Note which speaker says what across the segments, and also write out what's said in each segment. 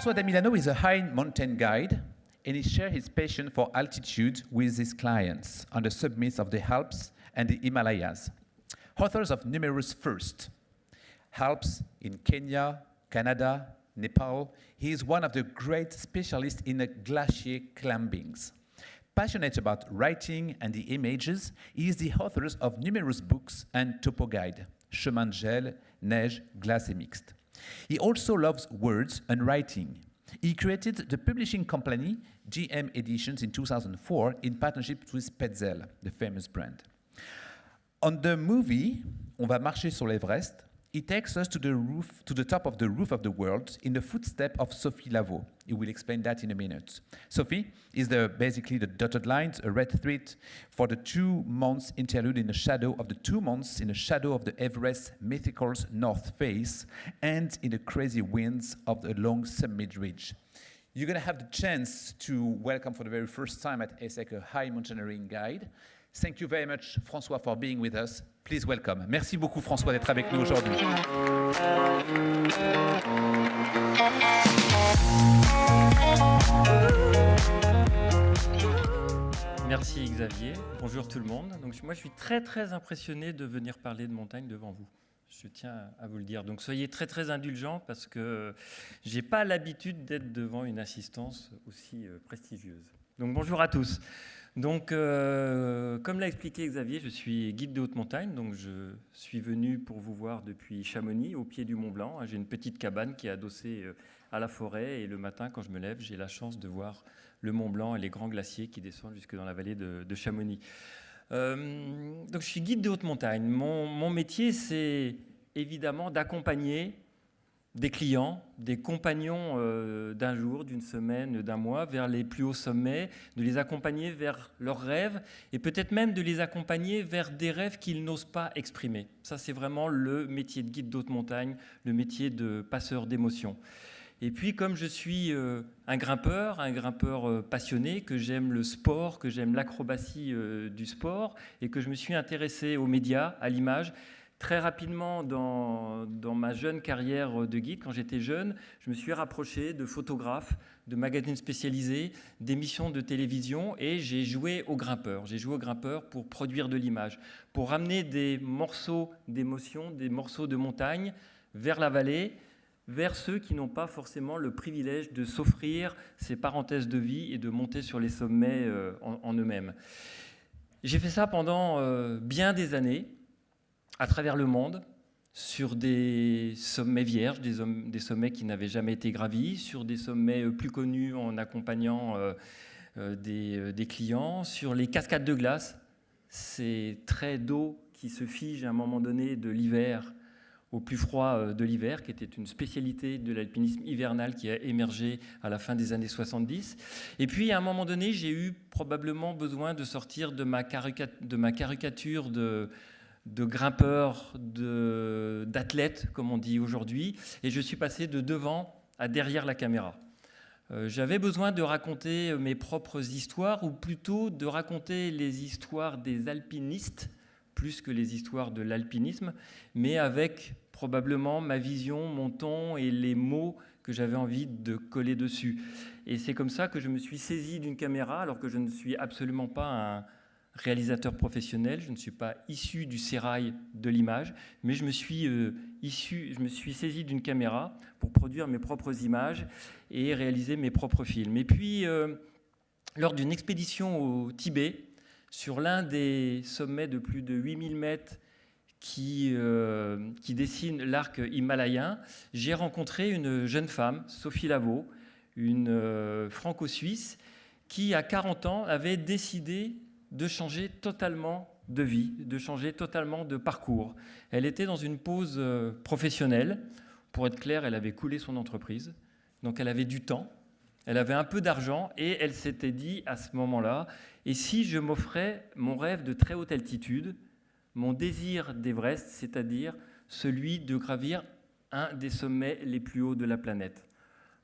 Speaker 1: François Damilano is a high mountain guide, and he shares his passion for altitude with his clients on the summits of the Alps and the Himalayas. Authors of numerous firsts, Alps in Kenya, Canada, Nepal, he is one of the great specialists in glacier climbings. Passionate about writing and the images, he is the author of numerous books and topo guide, Chemin de Gel, Neige, Glace et Mixte. He also loves words and writing. He created the publishing company GM Editions in 2004 in partnership with Petzl, the famous brand. On the movie, On va marcher sur l'Everest, he takes us to the top of the roof of the world in the footsteps of Sophie Lavaux. He will explain that in a minute. Sophie is basically the dotted lines, a red thread for the 2 months interlude in the shadow of the 2 months in the shadow of the Everest mythical north face and in the crazy winds of the long summit ridge. You're going to have the chance to welcome for the very first time at ESSEC a high mountaineering guide. Thank you very much, François, for being with us. Please welcome. Merci beaucoup, François, d'être avec nous aujourd'hui.
Speaker 2: Merci Xavier. Bonjour tout le monde. Donc moi, je suis très impressionné de venir parler de montagne devant vous. Je tiens à vous le dire. Donc soyez très indulgents parce que j'ai pas l'habitude d'être devant une assistance aussi prestigieuse. Donc bonjour à tous. Donc, comme l'a expliqué Xavier, je suis guide de haute montagne, donc je suis venu pour vous voir depuis Chamonix, au pied du Mont Blanc. J'ai une petite cabane qui est adossée à la forêt et le matin, quand je me lève, j'ai la chance de voir le Mont Blanc et les grands glaciers qui descendent jusque dans la vallée de Chamonix. Donc, je suis guide de haute montagne. Mon métier, c'est évidemment d'accompagner des clients, des compagnons d'un jour, d'une semaine, d'un mois, vers les plus hauts sommets, de les accompagner vers leurs rêves et peut-être même de les accompagner vers des rêves qu'ils n'osent pas exprimer. Ça, c'est vraiment le métier de guide d'haute montagne, le métier de passeur d'émotions. Et puis, comme je suis un grimpeur passionné, que j'aime le sport, que j'aime l'acrobatie du sport et que je me suis intéressé aux médias, à l'image, très rapidement, dans ma jeune carrière de guide, quand j'étais jeune, je me suis rapproché de photographes, de magazines spécialisés, d'émissions de télévision et j'ai joué au grimpeur. J'ai joué au grimpeur pour produire de l'image, pour ramener des morceaux d'émotion, des morceaux de montagne vers la vallée, vers ceux qui n'ont pas forcément le privilège de s'offrir ces parenthèses de vie et de monter sur les sommets en eux-mêmes. J'ai fait ça pendant bien des années, à travers le monde, sur des sommets vierges, des sommets qui n'avaient jamais été gravis, sur des sommets plus connus en accompagnant des clients, sur les cascades de glace, ces traits d'eau qui se figent à un moment donné de l'hiver au plus froid de l'hiver, qui était une spécialité de l'alpinisme hivernal qui a émergé à la fin des années 70. Et puis, à un moment donné, j'ai eu probablement besoin de sortir de ma caricature de grimpeur, d'athlète, comme on dit aujourd'hui, et je suis passé de devant à derrière la caméra. J'avais besoin de raconter mes propres histoires, ou plutôt de raconter les histoires des alpinistes, plus que les histoires de l'alpinisme, mais avec probablement ma vision, mon ton et les mots que j'avais envie de coller dessus. Et c'est comme ça que je me suis saisi d'une caméra, alors que je ne suis absolument pas un réalisateur professionnel, je ne suis pas issu du sérail de l'image, mais je me suis saisi d'une caméra pour produire mes propres images et réaliser mes propres films. Et puis, lors d'une expédition au Tibet, sur l'un des sommets de plus de 8000 mètres qui dessine l'arc himalayen, j'ai rencontré une jeune femme, Sophie Lavaux, une franco-suisse, qui, à 40 ans, avait décidé de changer totalement de vie, de changer totalement de parcours. Elle était dans une pause professionnelle. Pour être clair, elle avait coulé son entreprise, donc elle avait du temps, elle avait un peu d'argent et elle s'était dit à ce moment-là, et si je m'offrais mon rêve de très haute altitude, mon désir d'Everest, c'est-à-dire celui de gravir un des sommets les plus hauts de la planète.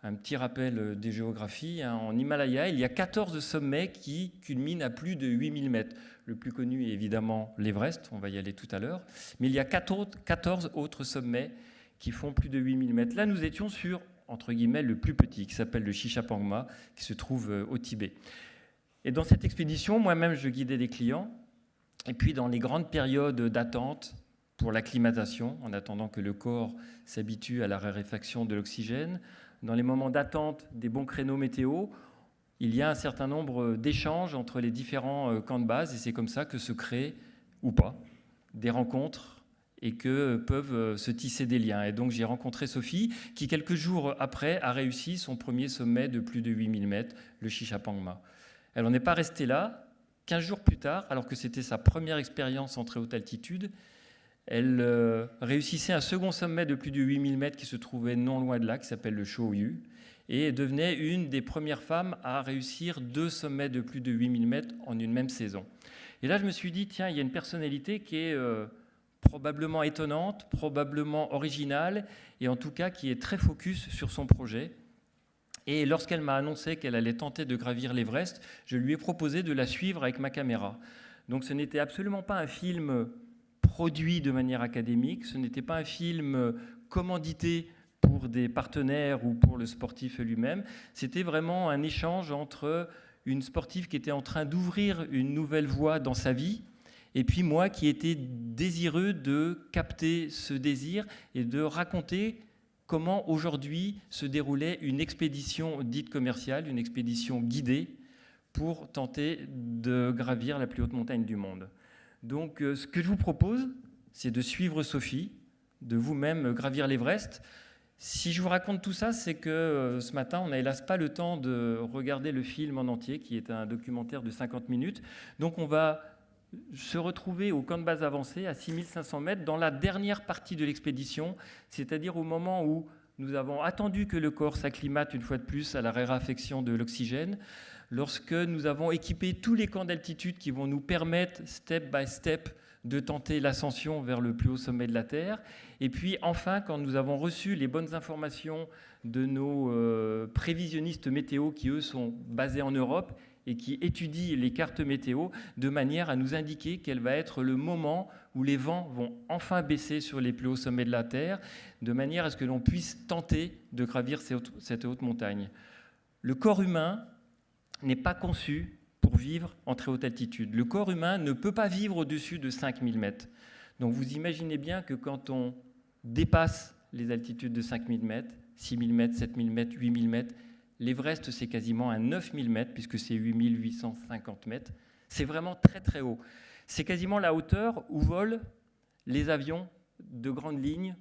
Speaker 2: Un petit rappel des géographies, en Himalaya, il y a 14 sommets qui culminent à plus de 8000 mètres. Le plus connu est évidemment l'Everest, on va y aller tout à l'heure, mais il y a 14 autres sommets qui font plus de 8000 mètres. Là, nous étions entre guillemets, le plus petit, qui s'appelle le Shishapangma, qui se trouve au Tibet. Et dans cette expédition, moi-même, je guidais des clients. Et puis, dans les grandes périodes d'attente pour l'acclimatation, en attendant que le corps s'habitue à la raréfaction de l'oxygène, dans les moments d'attente des bons créneaux météo, il y a un certain nombre d'échanges entre les différents camps de base, et c'est comme ça que se créent, ou pas, des rencontres et que peuvent se tisser des liens. Et donc j'ai rencontré Sophie, qui quelques jours après a réussi son premier sommet de plus de 8000 mètres, le Shishapangma. Elle n'en est pas restée là. 15 jours plus tard, alors que c'était sa première expérience en très haute altitude, elle réussissait un second sommet de plus de 8000 mètres qui se trouvait non loin de là, qui s'appelle le Shoyu, et devenait une des premières femmes à réussir 2 sommets de plus de 8000 mètres en une même saison. Et là, je me suis dit, tiens, il y a une personnalité qui est probablement étonnante, probablement originale, et en tout cas qui est très focus sur son projet. Et lorsqu'elle m'a annoncé qu'elle allait tenter de gravir l'Everest, je lui ai proposé de la suivre avec ma caméra. Donc ce n'était absolument pas un film produit de manière académique, ce n'était pas un film commandité pour des partenaires ou pour le sportif lui-même, c'était vraiment un échange entre une sportive qui était en train d'ouvrir une nouvelle voie dans sa vie, et puis moi qui étais désireux de capter ce désir et de raconter comment aujourd'hui se déroulait une expédition dite commerciale, une expédition guidée pour tenter de gravir la plus haute montagne du monde. Donc ce que je vous propose, c'est de suivre Sophie, de vous-même gravir l'Everest. Si je vous raconte tout ça, c'est que ce matin, on n'a hélas pas le temps de regarder le film en entier, qui est un documentaire de 50 minutes. Donc on va se retrouver au camp de base avancé à 6500 mètres dans la dernière partie de l'expédition, c'est-à-dire au moment où nous avons attendu que le corps s'acclimate une fois de plus à la raréfaction de l'oxygène, lorsque nous avons équipé tous les camps d'altitude qui vont nous permettre, step by step, de tenter l'ascension vers le plus haut sommet de la Terre. Et puis enfin, quand nous avons reçu les bonnes informations de nos prévisionnistes météo qui, eux, sont basés en Europe et qui étudient les cartes météo de manière à nous indiquer quel va être le moment où les vents vont enfin baisser sur les plus hauts sommets de la Terre, de manière à ce que l'on puisse tenter de gravir cette haute montagne. Le corps humain n'est pas conçu pour vivre en très haute altitude. Le corps humain ne peut pas vivre au-dessus de 5000 mètres. Donc vous imaginez bien que quand on dépasse les altitudes de 5000 mètres, 6000 mètres, 7000 mètres, 8000 mètres, l'Everest, c'est quasiment à 9000 mètres, puisque c'est 8850 mètres. C'est vraiment très très haut. C'est quasiment la hauteur où volent les avions de grande ligne.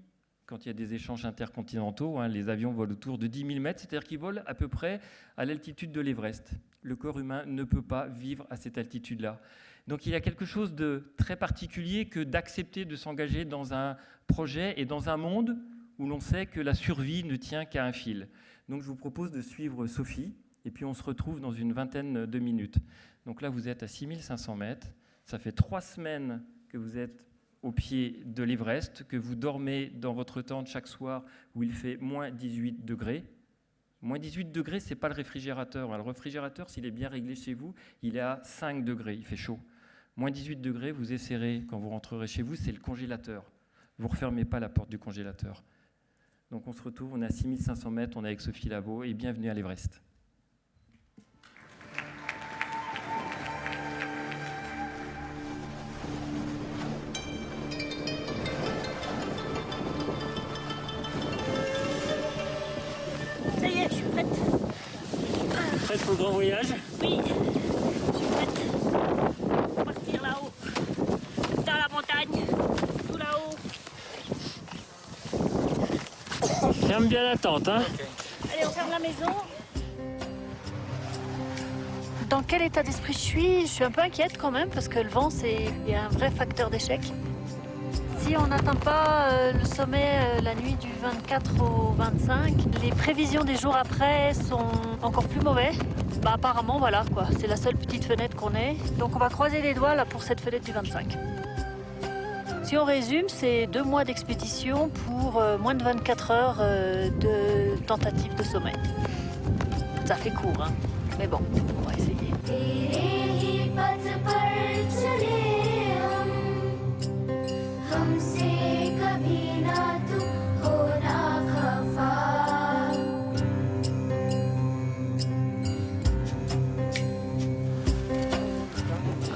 Speaker 2: Quand il y a des échanges intercontinentaux, les avions volent autour de 10 000 mètres, c'est-à-dire qu'ils volent à peu près à l'altitude de l'Everest. Le corps humain ne peut pas vivre à cette altitude-là. Donc il y a quelque chose de très particulier que d'accepter de s'engager dans un projet et dans un monde où l'on sait que la survie ne tient qu'à un fil. Donc je vous propose de suivre Sophie, et puis on se retrouve dans une vingtaine de minutes. Donc là, vous êtes à 6500 mètres. Ça fait 3 semaines que vous êtes au pied de l'Everest, que vous dormez dans votre tente chaque soir où il fait moins 18 degrés. Moins 18 degrés, ce n'est pas le réfrigérateur. Le réfrigérateur, s'il est bien réglé chez vous, il est à 5 degrés, il fait chaud. Moins 18 degrés, vous essaierez, quand vous rentrerez chez vous, c'est le congélateur. Vous ne refermez pas la porte du congélateur. Donc on se retrouve, on est à 6500 mètres, on est avec Sophie Lavaux, et bienvenue à l'Everest.
Speaker 3: Ça y est, je suis prête.
Speaker 2: Prête pour le grand voyage ?
Speaker 3: Oui, je suis prête pour partir là-haut, dans la montagne, tout là-haut.
Speaker 2: Ferme bien la tente, hein ?
Speaker 3: Allez, on ferme la maison. Dans quel état d'esprit je suis un peu inquiète quand même parce que le vent, c'est un vrai facteur d'échec. Si on n'atteint pas le sommet la nuit du 24 au 25, les prévisions des jours après sont encore plus mauvais. Bah apparemment, voilà quoi, c'est la seule petite fenêtre qu'on ait. Donc on va croiser les doigts là pour cette fenêtre du 25. Si on résume, c'est 2 mois d'expédition pour moins de 24 heures de tentative de sommet. Ça fait court, hein, mais bon, on va essayer.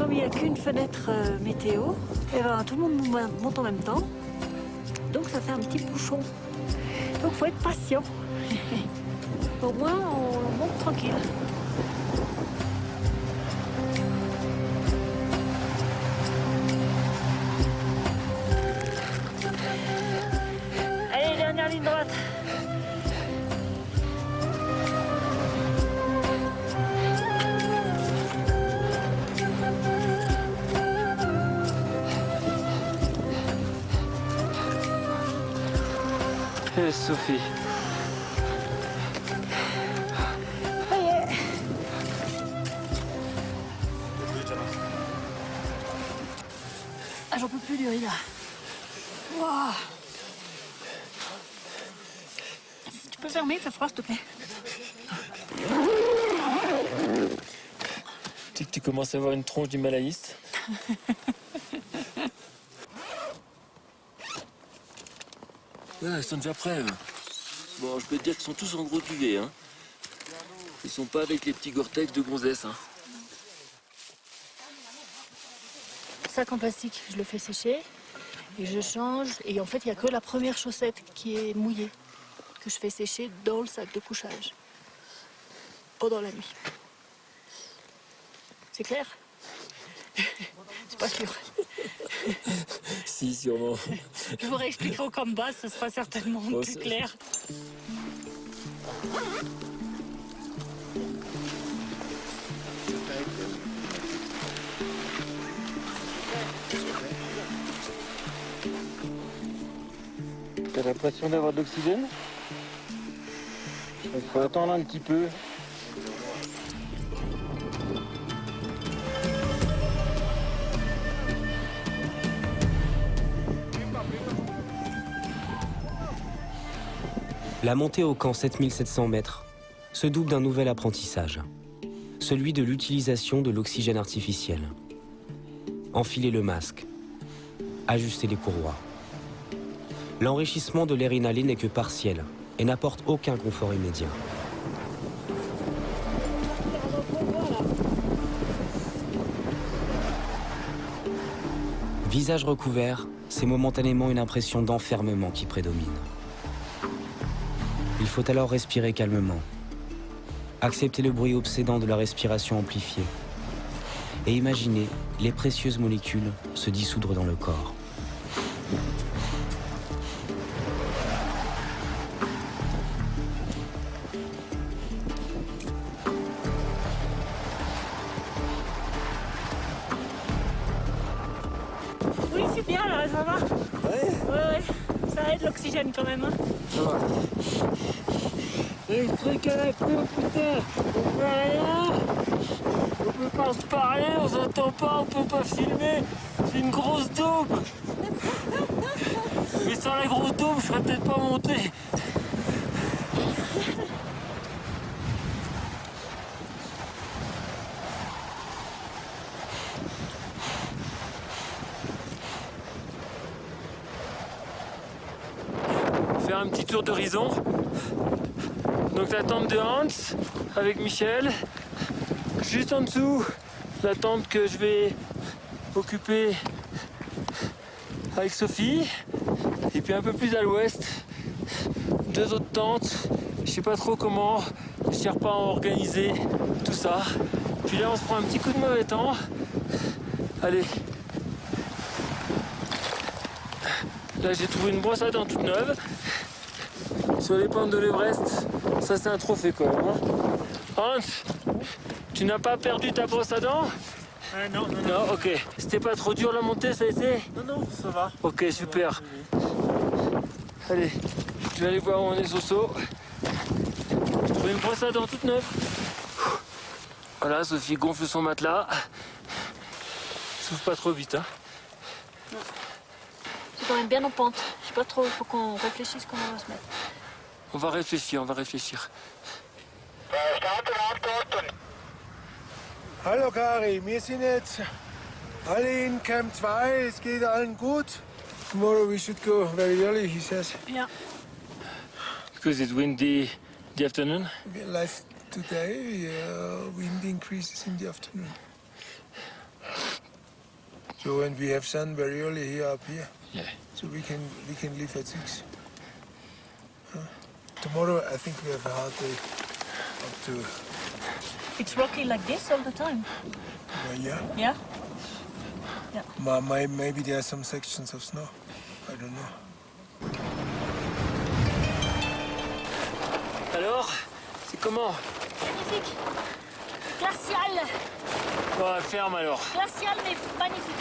Speaker 3: comme il n'y a qu'une fenêtre météo, et ben, tout le monde monte en même temps. Donc ça fait un petit bouchon. Donc il faut être patient. Au moins on monte tranquille. Allez, dernière ligne droite.
Speaker 2: Et Sophie.
Speaker 3: Ah, j'en peux plus du riz là. Wow. Tu peux fermer, il fait froid s'il te plaît.
Speaker 2: Tu sais que tu commences à avoir une tronche d'himalayiste.
Speaker 4: Ouais, ils sont déjà prêts. Bon, je peux te dire qu'ils sont tous en gros duvet. Hein. Ils sont pas avec les petits Gore-Tex de gonzesse. Hein.
Speaker 3: Sac en plastique, je le fais sécher et je change. Et en fait, il n'y a que la première chaussette qui est mouillée que je fais sécher dans le sac de couchage pendant la nuit. C'est clair? C'est pas sûr.
Speaker 4: Si, sûrement.
Speaker 3: Je vous réexpliquerai au combat, ce sera certainement
Speaker 4: Oh,
Speaker 3: plus clair.
Speaker 2: T'as l'impression d'avoir de l'oxygène? Il faut attendre un petit peu.
Speaker 5: La montée au camp 7700 mètres se double d'un nouvel apprentissage, celui de l'utilisation de l'oxygène artificiel. Enfiler le masque, ajuster les courroies. L'enrichissement de l'air inhalé n'est que partiel et n'apporte aucun confort immédiat. Visage recouvert, c'est momentanément une impression d'enfermement qui prédomine. Il faut alors respirer calmement, accepter le bruit obsédant de la respiration amplifiée et imaginer les précieuses molécules se dissoudre dans le corps.
Speaker 3: Oui, c'est bien là, ça va. Ouais, ça aide l'oxygène quand même. Hein.
Speaker 4: Ça va.
Speaker 2: Et le truc à la queue, putain, on peut rien, on peut pas se parler, on s'entend pas, on peut pas filmer, c'est une grosse daube. Mais sans la grosse daube, je serais peut-être pas monté. Faire un petit tour d'horizon. Donc la tente de Hans avec Michel. Juste en dessous, la tente que je vais occuper avec Sophie. Et puis un peu plus à l'ouest, 2 autres tentes. Je sais pas trop comment, je ne pas à organiser tout ça. Puis là on se prend un petit coup de mauvais temps. Allez. Là j'ai trouvé une brosse à dents toute neuve. Sur les pentes de l'Everest, ça c'est un trophée quand même. Hein. Hans, tu n'as pas perdu ta brosse à dents?
Speaker 6: Non.
Speaker 2: Non, ok. C'était pas trop dur la montée, ça a été?
Speaker 6: Non, ça va.
Speaker 2: Ok, super. Allez, je vais aller voir où on est Soso. J'ai trouvé une brosse à dents toute neuve. Voilà, Sophie gonfle son matelas. Souffle pas trop vite, hein.
Speaker 3: C'est quand même bien en pente. Je sais pas trop, il faut qu'on réfléchisse comment on va se mettre.
Speaker 2: On va réfléchir, on va réfléchir.
Speaker 6: Hallo Kari, wir sind jetzt alle in Camp 2. Es geht allen gut. Tomorrow we should go very early, he says.
Speaker 3: Yeah.
Speaker 2: Because it's windy the afternoon.
Speaker 6: Like today, wind increases in the afternoon. So when we have sun very early here up here,
Speaker 4: Yeah.
Speaker 6: so we can leave at 6. Tomorrow I think we have a hard day up to
Speaker 3: It's rocky like this all the time.
Speaker 6: yeah.
Speaker 3: Yeah?
Speaker 6: Maybe there are some sections of snow. I don't know.
Speaker 4: Alors, c'est comment?
Speaker 3: Magnifique. Glacial.
Speaker 4: Bon, ferme alors.
Speaker 3: Glacial mais magnifique.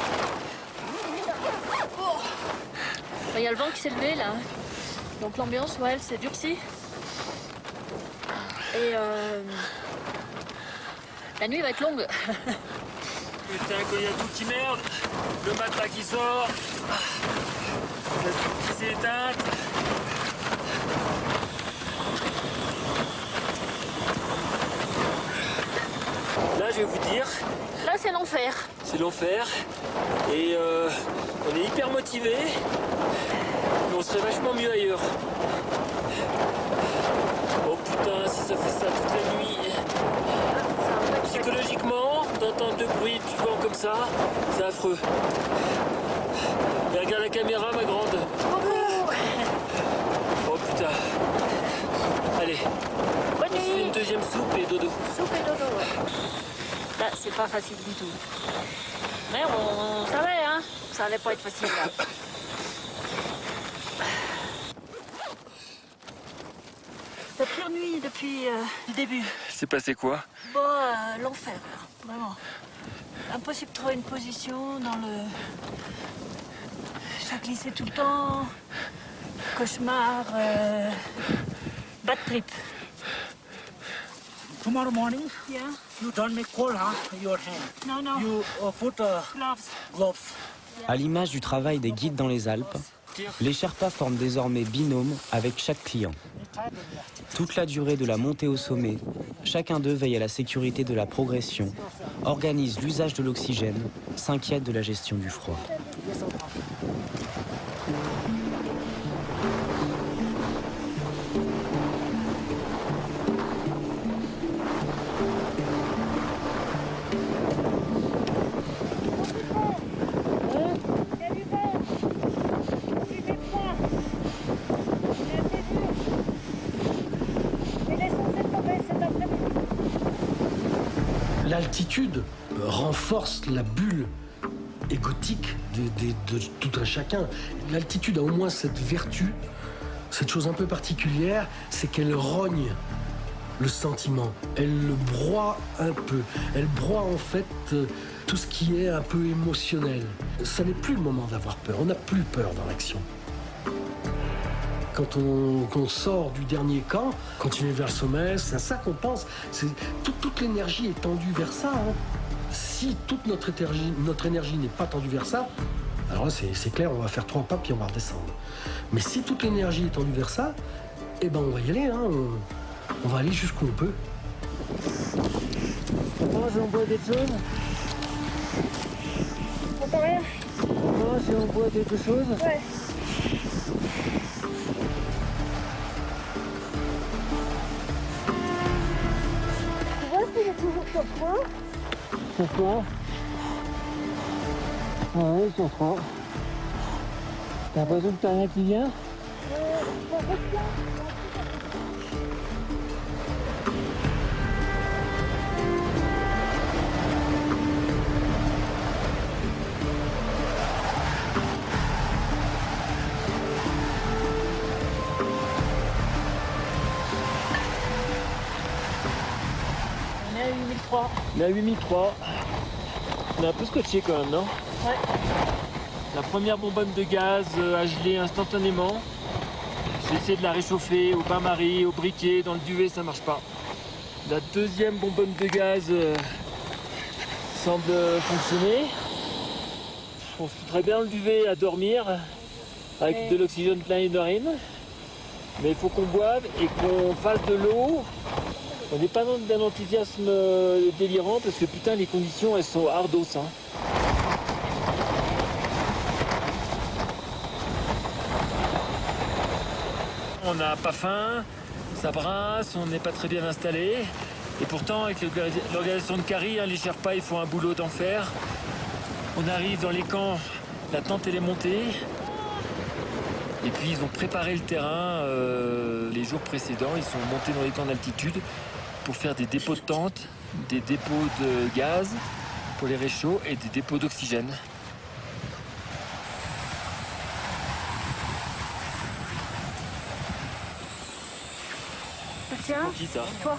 Speaker 3: Oh. Il y a le vent qui s'est levé là. Donc l'ambiance, ouais, elle s'est durcie. Et la nuit va être longue.
Speaker 4: Putain, quand il y a tout qui merde, le matelas qui sort, la soupe qui s'est éteinte. Là, je vais vous dire,
Speaker 3: Là, c'est l'enfer.
Speaker 4: c'est l'enfer. Et on est hyper motivés. Mais on serait vachement mieux ailleurs. Oh putain, si ça fait ça toute la nuit. Psychologiquement, d'entendre le bruit du vent comme ça, c'est affreux. Et regarde la caméra, ma grande. Oh putain. Allez,
Speaker 3: Bonne
Speaker 4: on se fait
Speaker 3: nuit.
Speaker 4: une deuxième soupe et dodo.
Speaker 3: Soupe et dodo, ouais. Là, c'est pas facile du tout. Mais on savait, hein. Ça allait pas être facile, là. La pire nuit depuis le début.
Speaker 4: C'est passé quoi?
Speaker 3: Bon, l'enfer, vraiment. Impossible de trouver une position dans le... Ça glissait tout le temps. Cauchemar. Bad trip.
Speaker 7: Tomorrow morning,
Speaker 3: Yeah.
Speaker 7: you don't make cold, your hand.
Speaker 3: Non, non.
Speaker 7: You put
Speaker 3: Gloves.
Speaker 7: gloves.
Speaker 5: À l'image du travail des guides dans les Alpes, les Sherpas forment désormais binôme avec chaque client. Toute la durée de la montée au sommet, chacun d'eux veille à la sécurité de la progression, organise l'usage de l'oxygène, s'inquiète de la gestion du froid.
Speaker 8: L'altitude renforce la bulle égotique de tout un chacun. L'altitude a au moins cette vertu, cette chose un peu particulière, c'est qu'elle rogne le sentiment. Elle le broie un peu. Elle broie en fait tout ce qui est un peu émotionnel. Ça n'est plus le moment d'avoir peur. On n'a plus peur dans l'action. Quand on sort du dernier camp, continuer vers le sommet, c'est à ça qu'on pense. Toute l'énergie est tendue vers ça. Hein. Si toute notre énergie n'est pas tendue vers ça, alors là c'est clair, on va faire 3 pas puis on va redescendre. Mais si toute l'énergie est tendue vers ça, eh ben on va y aller. Hein. On va aller jusqu'où on peut.
Speaker 7: Moi, si on boit quelque chose. Moi, si on boit quelque chose.
Speaker 3: Ouais.
Speaker 7: Pourquoi? Ouais, sur froid. T'as l'impression que t'as rien qui vient?
Speaker 3: On est à 8003.
Speaker 4: On est à 8003. On est un peu scotché quand même, non?
Speaker 3: Ouais.
Speaker 4: La première bonbonne de gaz a gelé instantanément. J'ai essayé de la réchauffer au bain-marie, au briquet, dans le duvet, ça marche pas. La deuxième bonbonne de gaz semble fonctionner. On se foutrait bien le duvet à dormir avec de l'oxygène plein les narines. Mais il faut qu'on boive et qu'on fasse de l'eau. On n'est pas dans un enthousiasme délirant parce que putain les conditions elles sont ardos. Hein. On n'a pas faim, ça brasse, on n'est pas très bien installé. Et pourtant avec l'organisation de Carrie, hein, les Sherpas ils font un boulot d'enfer. On arrive dans les camps, la tente elle est montée. Et puis ils ont préparé le terrain les jours précédents. Ils sont montés dans les camps d'altitude pour faire des dépôts de tentes, des dépôts de gaz pour les réchauds et des dépôts d'oxygène.
Speaker 3: Tiens,
Speaker 4: Pour qui ça?
Speaker 3: toi.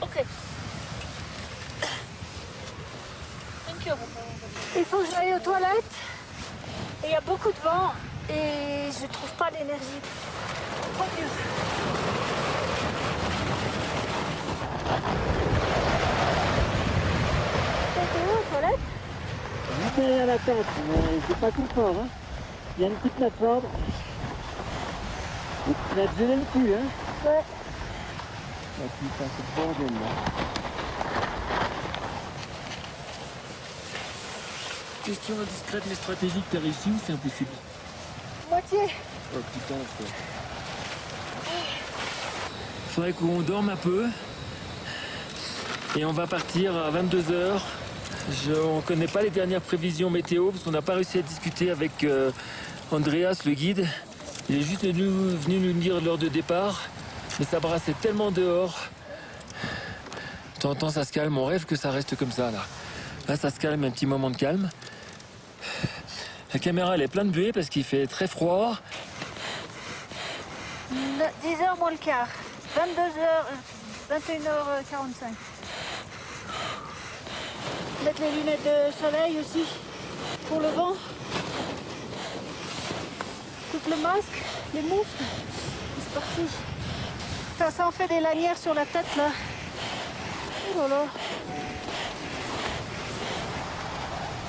Speaker 3: Ok. Thank you. Il faut que j'aille aux toilettes. Et il y a beaucoup de vent et je trouve pas d'énergie. Trop dur. T'es où aux toilettes?
Speaker 7: Juste derrière la tente, mais c'est pas tout fort. Hein. Il y a une petite plateforme. Tu vas te gêner le cul, hein?
Speaker 3: Ouais.
Speaker 7: Là, tu passes le bordel, là.
Speaker 4: Question indiscrète mais stratégique, t'as réussi ou c'est impossible?
Speaker 3: Moitié.
Speaker 4: Oh putain, quoi. Faudrait qu'on dorme un peu. Et on va partir à 22h. On ne connaît pas les dernières prévisions météo parce qu'on n'a pas réussi à discuter avec Andreas, le guide. Il est juste venu nous dire l'heure de départ. Mais ça brassait tellement dehors. De temps en temps, ça se calme. On rêve que ça reste comme ça, là. Là, ça se calme, un petit moment de calme. La caméra, elle est pleine de buée parce qu'il fait très froid.
Speaker 3: 10h moins le quart. 22h, 21h45. Mettre les lunettes de soleil aussi, pour le vent. Coupe le masque, les moufles. C'est parti. Ça en fait des lanières sur la tête là. Oh là là.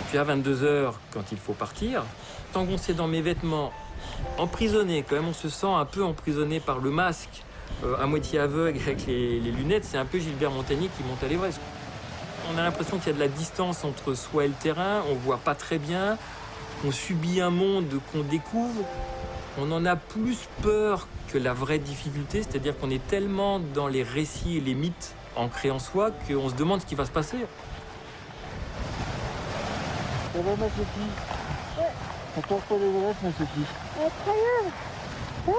Speaker 2: Puis à 22h, quand il faut partir, tant qu'on s'est dans mes vêtements, emprisonné quand même, on se sent un peu emprisonné par le masque, à moitié aveugle avec les lunettes, c'est un peu Gilbert Montagnier qui monte à l'Everest. On a l'impression qu'il y a de la distance entre soi et le terrain, on voit pas très bien, on subit un monde qu'on découvre, on en a plus peur que la vraie difficulté, c'est-à-dire qu'on est tellement dans les récits et les mythes ancrés en soi qu'on se demande ce qui va se passer.
Speaker 7: Ça va, ma Sophie? Ouais. Ça porte pas l'Everest, ma Sophie?
Speaker 3: Incroyable. Ah.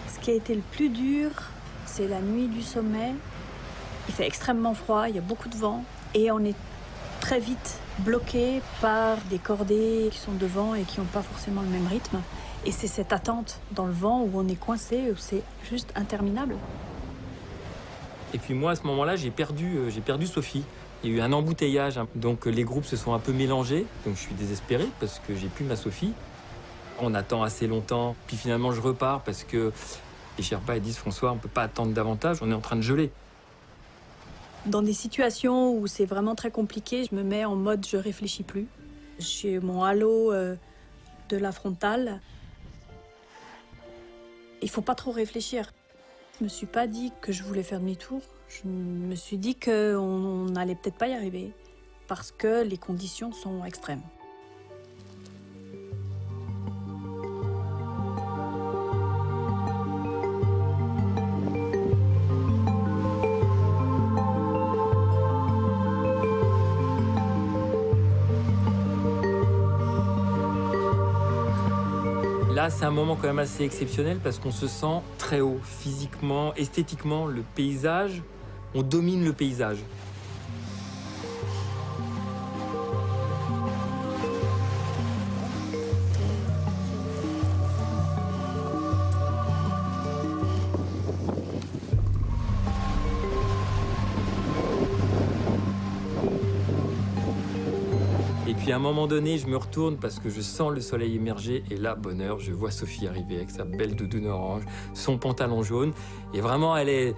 Speaker 3: Ce qui a été le plus dur, c'est la nuit du sommet. Il fait extrêmement froid, il y a beaucoup de vent et on est très vite bloqué par des cordées qui sont devant et qui n'ont pas forcément le même rythme. Et c'est cette attente dans le vent où on est coincé, où c'est juste interminable.
Speaker 2: Et puis moi, à ce moment-là, j'ai perdu Sophie. Il y a eu un embouteillage, donc les groupes se sont un peu mélangés. Donc je suis désespéré parce que j'ai plus ma Sophie. On attend assez longtemps, puis finalement je repars parce que les Sherpas disent « François, on ne peut pas attendre davantage, on est en train de geler ».
Speaker 3: Dans des situations où c'est vraiment très compliqué, je me mets en mode je réfléchis plus. J'ai mon halo de la frontale. Il faut pas trop réfléchir. Je me suis pas dit que je voulais faire demi-tour. Je me suis dit qu'on n'allait peut-être pas y arriver parce que les conditions sont extrêmes.
Speaker 2: Là, c'est un moment quand même assez exceptionnel parce qu'on se sent très haut, physiquement, esthétiquement, le paysage, on domine le paysage. Et puis à un moment donné, je me retourne parce que je sens le soleil émerger et là, bonheur, je vois Sophie arriver avec sa belle doudoune orange, son pantalon jaune. Et vraiment, elle est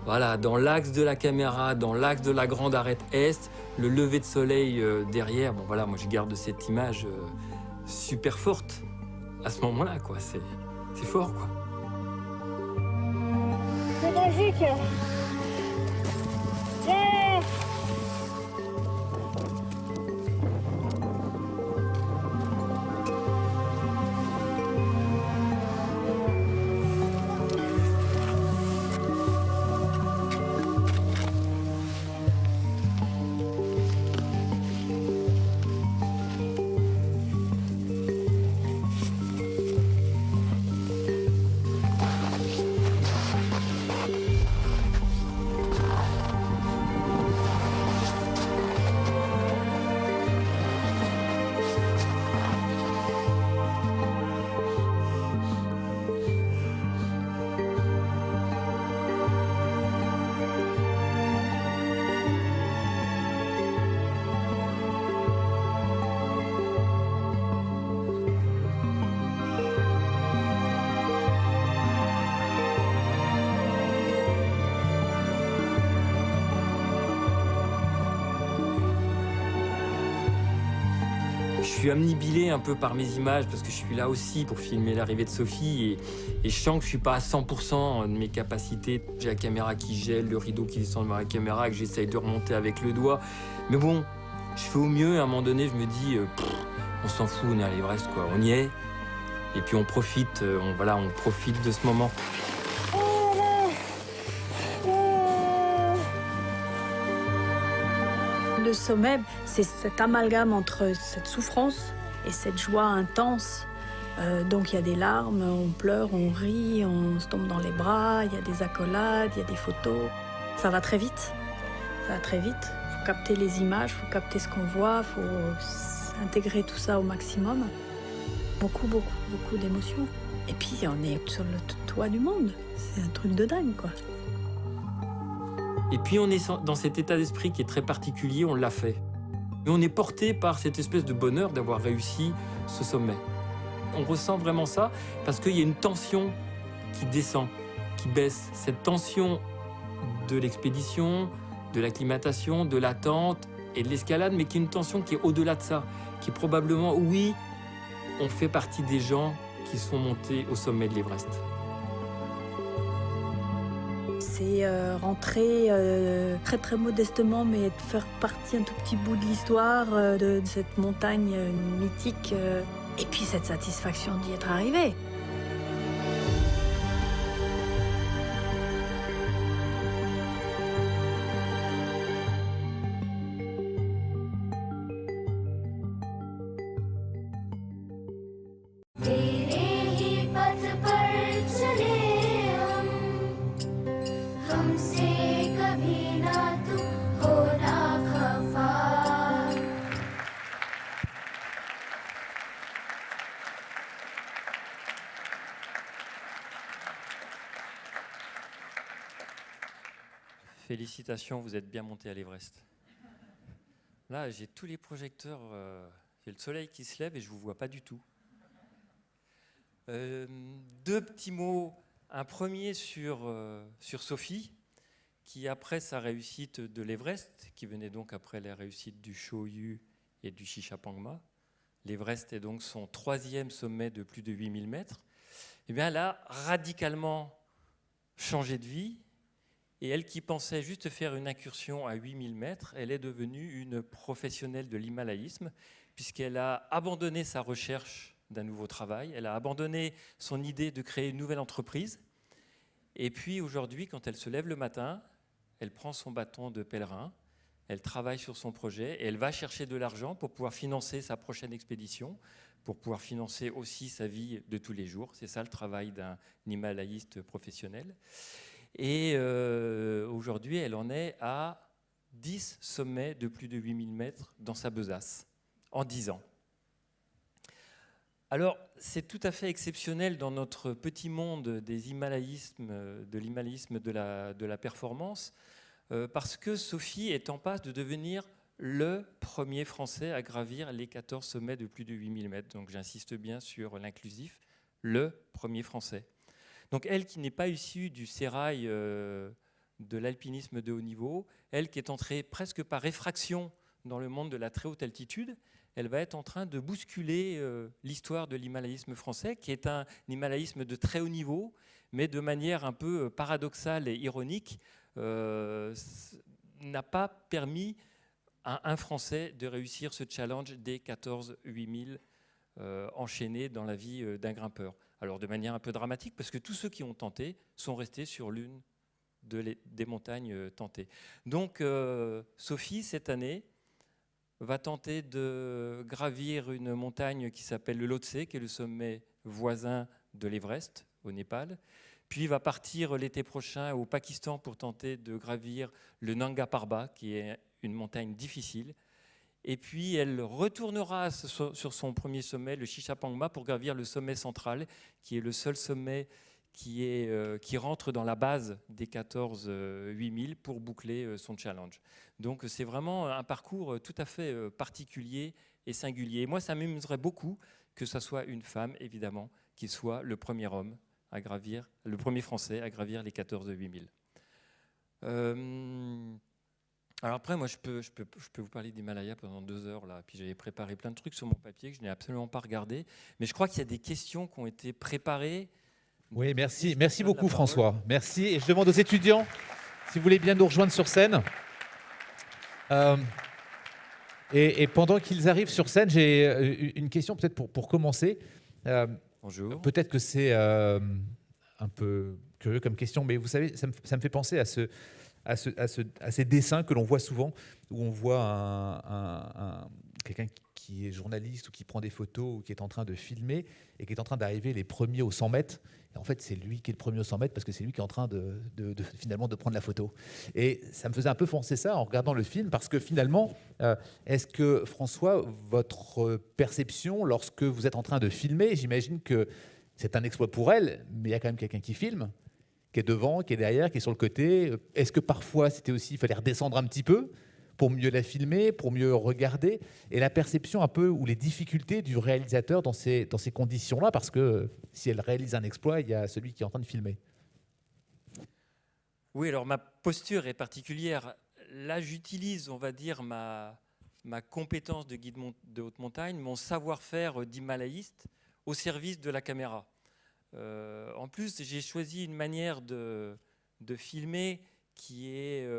Speaker 9: Voilà, dans l'axe de la caméra, dans l'axe de la grande arête est, le lever de soleil derrière. Bon voilà, moi je garde cette image super forte à ce moment-là, quoi. C'est fort, quoi.
Speaker 3: C'est magique. Yeah.
Speaker 9: Je suis omnibilé un peu par mes images parce que je suis là aussi pour filmer l'arrivée de Sophie et je sens que je suis pas à 100% de mes capacités. J'ai la caméra qui gèle, le rideau qui descend devant la caméra et que j'essaye de remonter avec le doigt. Mais bon, je fais au mieux et à un moment donné je me dis on s'en fout, on est à l'Everest, quoi. On y est et puis on profite, on profite de ce moment.
Speaker 10: Le sommet, c'est cet amalgame entre cette souffrance et cette joie intense. Donc il y a des larmes, on pleure, on rit, on se tombe dans les bras, il y a des accolades, il y a des photos. Ça va très vite, ça va très vite. Il faut capter les images, il faut capter ce qu'on voit, il faut intégrer tout ça au maximum. Beaucoup d'émotions. Et puis on est sur le toit du monde, c'est un truc de dingue, quoi.
Speaker 9: Et puis on est dans cet état d'esprit qui est très particulier, on l'a fait. Et on est porté par cette espèce de bonheur d'avoir réussi ce sommet. On ressent vraiment ça parce qu'il y a une tension qui descend, qui baisse. Cette tension de l'expédition, de l'acclimatation, de l'attente et de l'escalade, mais qui est une tension qui est au-delà de ça, qui est probablement, oui, on fait partie des gens qui sont montés au sommet de l'Everest.
Speaker 10: C'est rentrer très très modestement, mais faire partie un tout petit bout de l'histoire de cette montagne mythique. Et puis cette satisfaction d'y être arrivé.
Speaker 2: Félicitations, vous êtes bien monté à l'Everest. Là, j'ai tous les projecteurs, j'ai le soleil qui se lève et je ne vous vois pas du tout. Deux petits mots. Un premier sur Sophie, qui après sa réussite de l'Everest, qui venait donc après la réussite du Shoyu et du Shishapangma, l'Everest est donc son 3e sommet de plus de 8000 mètres, eh bien, elle a radicalement changé de vie. Et elle qui pensait juste faire une incursion à 8000 mètres, elle est devenue une professionnelle de l'himalayisme, puisqu'elle a abandonné sa recherche d'un nouveau travail, elle a abandonné son idée de créer une nouvelle entreprise. Et puis aujourd'hui, quand elle se lève le matin, elle prend son bâton de pèlerin, elle travaille sur son projet et elle va chercher de l'argent pour pouvoir financer sa prochaine expédition, pour pouvoir financer aussi sa vie de tous les jours. C'est ça le travail d'un himalayiste professionnel. Et aujourd'hui, elle en est à 10 sommets de plus de 8000 mètres dans sa besace, en 10 ans. Alors, c'est tout à fait exceptionnel dans notre petit monde des himalayismes, de l'himalayisme de la performance, parce que Sophie est en passe de devenir le premier Français à gravir les 14 sommets de plus de 8000 mètres. Donc j'insiste bien sur l'inclusif, le premier Français. Donc elle qui n'est pas issue du sérail
Speaker 9: de l'alpinisme de haut niveau, elle qui est entrée presque par effraction dans le monde de la très haute altitude, elle va être en train de bousculer l'histoire de l'himalayisme français, qui est un himalayisme de très haut niveau, mais de manière un peu paradoxale et ironique, n'a pas permis à un Français de réussir ce challenge des 14 8000 enchaînés dans la vie d'un grimpeur. Alors de manière un peu dramatique, parce que tous ceux qui ont tenté sont restés sur l'une des montagnes tentées. Donc Sophie, cette année, va tenter de gravir une montagne qui s'appelle le Lhotse, qui est le sommet voisin de l'Everest, au Népal. Puis va partir l'été prochain au Pakistan pour tenter de gravir le Nanga Parbat, qui est une montagne difficile. Et puis elle retournera sur son premier sommet, le Shishapangma, pour gravir le sommet central, qui est le seul sommet qui rentre dans la base des 14 8000 pour boucler son challenge. Donc c'est vraiment un parcours tout à fait particulier et singulier. Et moi, ça m'amuserait beaucoup que ce soit une femme, évidemment, qui soit le premier homme à gravir, le premier Français à gravir les 14 8000. Alors après, moi, je peux vous parler d'Himalaya pendant 2 heures, là. Puis j'avais préparé plein de trucs sur mon papier que je n'ai absolument pas regardé. Mais je crois qu'il y a des questions qui ont été préparées.
Speaker 1: Oui, merci. Merci beaucoup, François. Merci. Et je demande aux étudiants, si vous voulez bien nous rejoindre sur scène. Et pendant qu'ils arrivent sur scène, j'ai une question peut-être pour commencer.
Speaker 9: Bonjour.
Speaker 1: Peut-être que c'est un peu curieux comme question, mais vous savez, ça me fait penser à ces dessins que l'on voit souvent, où on voit quelqu'un qui est journaliste ou qui prend des photos ou qui est en train de filmer et qui est en train d'arriver les premiers aux 100 mètres. Et en fait, c'est lui qui est le premier aux 100 mètres parce que c'est lui qui est en train finalement de prendre la photo. Et ça me faisait un peu penser ça en regardant le film, parce que finalement, est-ce que, François, votre perception lorsque vous êtes en train de filmer, j'imagine que c'est un exploit pour elle, mais il y a quand même quelqu'un qui filme, qui est devant, qui est derrière, qui est sur le côté. Est-ce que parfois, il fallait redescendre un petit peu pour mieux la filmer, pour mieux regarder, et la perception un peu, ou les difficultés du réalisateur dans ces conditions-là, parce que si elle réalise un exploit, il y a celui qui est en train de filmer.
Speaker 9: Oui, alors ma posture est particulière. Là, j'utilise, on va dire, ma compétence de guide de haute montagne, mon savoir-faire d'himalayiste au service de la caméra. En plus, j'ai choisi une manière de filmer qui est...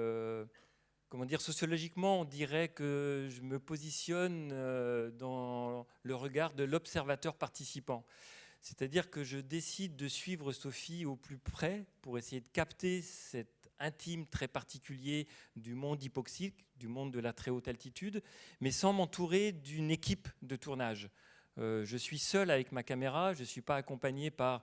Speaker 9: comment dire, sociologiquement, on dirait que je me positionne dans le regard de l'observateur participant. C'est-à-dire que je décide de suivre Sophie au plus près pour essayer de capter cet intime très particulier du monde hypoxique, du monde de la très haute altitude, mais sans m'entourer d'une équipe de tournage. Je suis seul avec ma caméra, je ne suis pas accompagné par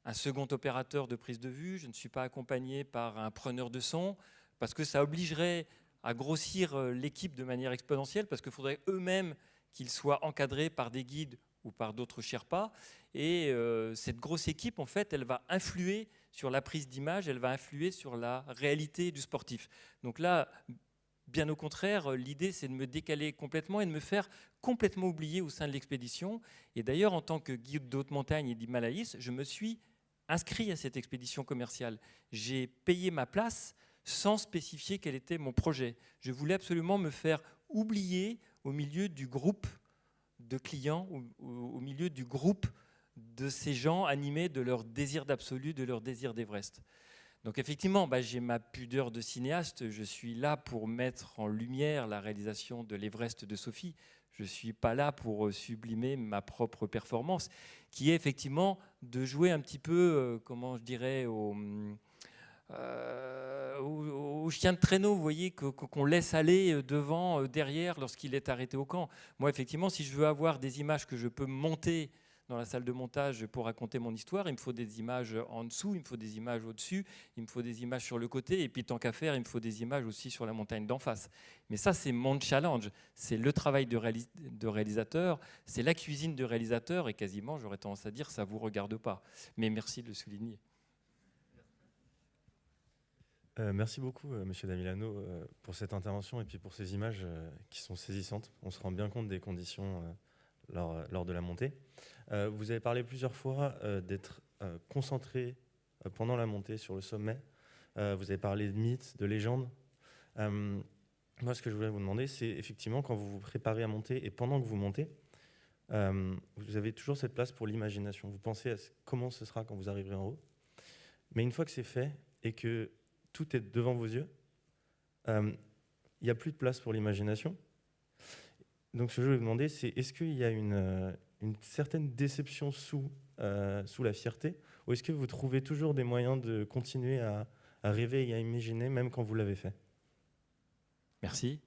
Speaker 9: un second opérateur de prise de vue, je ne suis pas accompagné par un preneur de son, parce que ça obligerait à grossir l'équipe de manière exponentielle, parce qu'il faudrait eux-mêmes qu'ils soient encadrés par des guides ou par d'autres Sherpas. Et cette grosse équipe, en fait, elle va influer sur la prise d'image, elle va influer sur la réalité du sportif. Donc là, bien au contraire, l'idée, c'est de me décaler complètement et de me faire complètement oublier au sein de l'expédition. Et d'ailleurs, en tant que guide de haute montagne et d'himalayiste, je me suis inscrit à cette expédition commerciale. J'ai payé ma place sans spécifier quel était mon projet. Je voulais absolument me faire oublier au milieu du groupe de clients, au milieu du groupe de ces gens animés de leur désir d'absolu, de leur désir d'Everest. Donc effectivement, j'ai ma pudeur de cinéaste, je suis là pour mettre en lumière la réalisation de l'Everest de Sophie. Je ne suis pas là pour sublimer ma propre performance, qui est effectivement de jouer un petit peu, comment je dirais, au chien de traîneau, vous voyez, qu'on laisse aller devant, derrière, lorsqu'il est arrêté au camp. Moi, effectivement, si je veux avoir des images que je peux monter dans la salle de montage pour raconter mon histoire, il me faut des images en dessous, il me faut des images au-dessus, il me faut des images sur le côté, et puis tant qu'à faire, il me faut des images aussi sur la montagne d'en face. Mais ça, c'est mon challenge, c'est le travail de réalisateur, c'est la cuisine de réalisateur, et quasiment, j'aurais tendance à dire, ça ne vous regarde pas. Mais merci de le souligner.
Speaker 11: Merci beaucoup, Monsieur Damilano, pour cette intervention et puis pour ces images qui sont saisissantes. On se rend bien compte des conditions lors de la montée. Vous avez parlé plusieurs fois d'être concentré pendant la montée sur le sommet. vous avez parlé de mythes, de légendes. Moi, ce que je voulais vous demander, c'est effectivement quand vous vous préparez à monter et pendant que vous montez, vous avez toujours cette place pour l'imagination. Vous pensez à comment ce sera quand vous arriverez en haut. Mais une fois que c'est fait et que tout est devant vos yeux, il n'y a plus de place pour l'imagination. Donc ce que je voulais vous demander, c'est est-ce qu'il y a une certaine déception sous la fierté, ou est-ce que vous trouvez toujours des moyens de continuer à rêver et à imaginer, même quand vous l'avez fait?
Speaker 2: Merci.